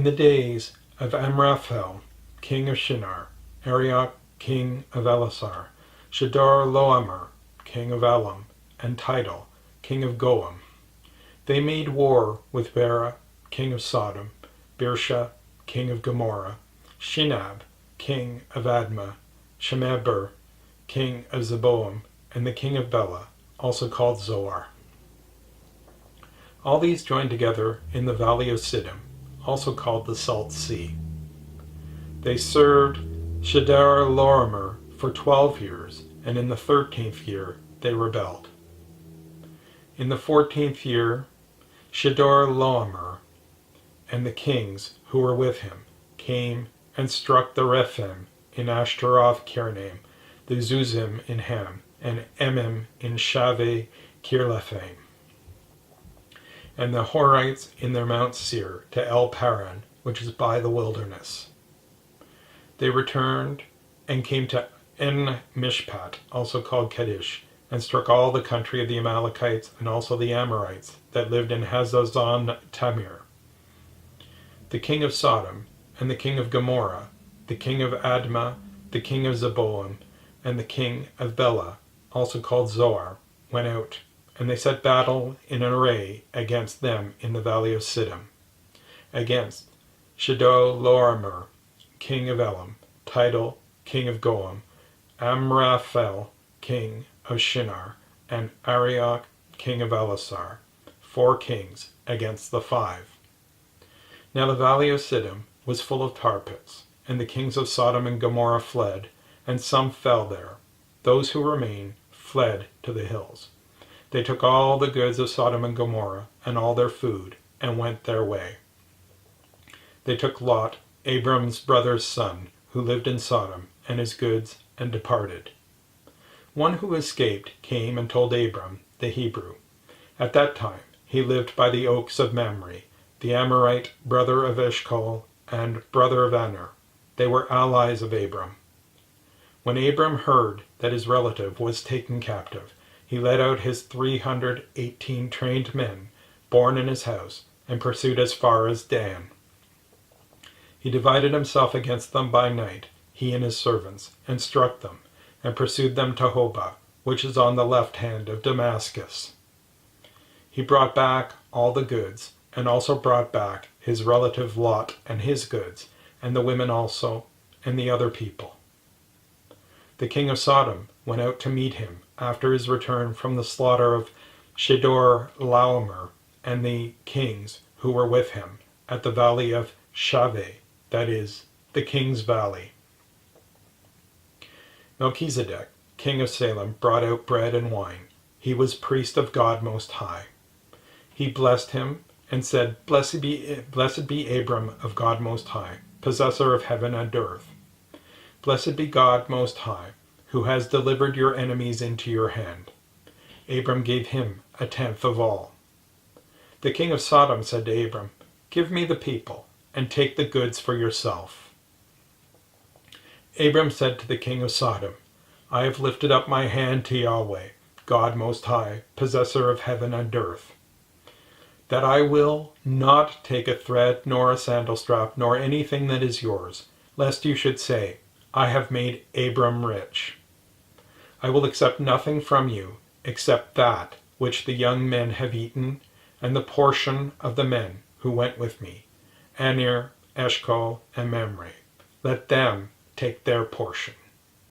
the days of Amraphel, king of Shinar, Arioch, king of Elasar, Shedor-Loamer, king of Elam, and Tidal, king of Goam, they made war with Bera, king of Sodom, Birsha, king of Gomorrah, Shinab, king of Admah, Shemeber, king of Zeboam, and the king of Bela, also called Zoar. All these joined together in the valley of Siddim, also called the Salt Sea. They served Shedor-Loamer for 12 years, and in the 13th year they rebelled. In the 14th year, Shedor-Loamer and the kings who were with him came and struck the Rephaim in Ashtaroth-Kirnaim, the Zuzim in Ham, and Emim in Shaveh-Kirlephaim, and the Horites in their Mount Seir to El Paran, which is by the wilderness. They returned and came to En-Mishpat, also called Kadesh, and struck all the country of the Amalekites and also the Amorites that lived in Hazazon Tamir. The king of Sodom and the king of Gomorrah, the king of Admah, the king of Zeboam, and the king of Bela, also called Zoar, went out, and they set battle in array against them in the valley of Siddim, against Shedor-Loamer, king of Elam, Tidal, king of Goam, Amraphel, king of Shinar, and Arioch, king of Elasar, 4 kings against the 5. Now the valley of Siddim was full of tar pits, and the kings of Sodom and Gomorrah fled, and some fell there. Those who remained fled to the hills. They took all the goods of Sodom and Gomorrah, and all their food, and went their way. They took Lot, Abram's brother's son, who lived in Sodom, and his goods, and departed. One who escaped came and told Abram, the Hebrew. At that time he lived by the oaks of Mamre, the Amorite, brother of Eshcol, and brother of Aner. They were allies of Abram. When Abram heard that his relative was taken captive, he led out his 318 trained men, born in his house, and pursued as far as Dan. He divided himself against them by night, he and his servants, and struck them, and pursued them to Hobah, which is on the left hand of Damascus. He brought back all the goods, and also brought back his relative Lot and his goods, and the women also, and the other people. The king of Sodom went out to meet him after his return from the slaughter of Shedor-Laomer and the kings who were with him at the valley of Shaveh, that is, the king's valley. Melchizedek, king of Salem, brought out bread and wine. He was priest of God Most High. He blessed him and said, Blessed be Abram of God Most High, possessor of heaven and earth. Blessed be God Most High, who has delivered your enemies into your hand. Abram gave him 1/10 of all. The king of Sodom said to Abram, Give me the people, and take the goods for yourself. Abram said to the king of Sodom, I have lifted up my hand to Yahweh, God Most High, possessor of heaven and earth, that I will not take a thread, nor a sandal strap, nor anything that is yours, lest you should say, I have made Abram rich. I will accept nothing from you, except that which the young men have eaten, and the portion of the men who went with me, Aner, Eshcol, and Mamre. Let them take their portion.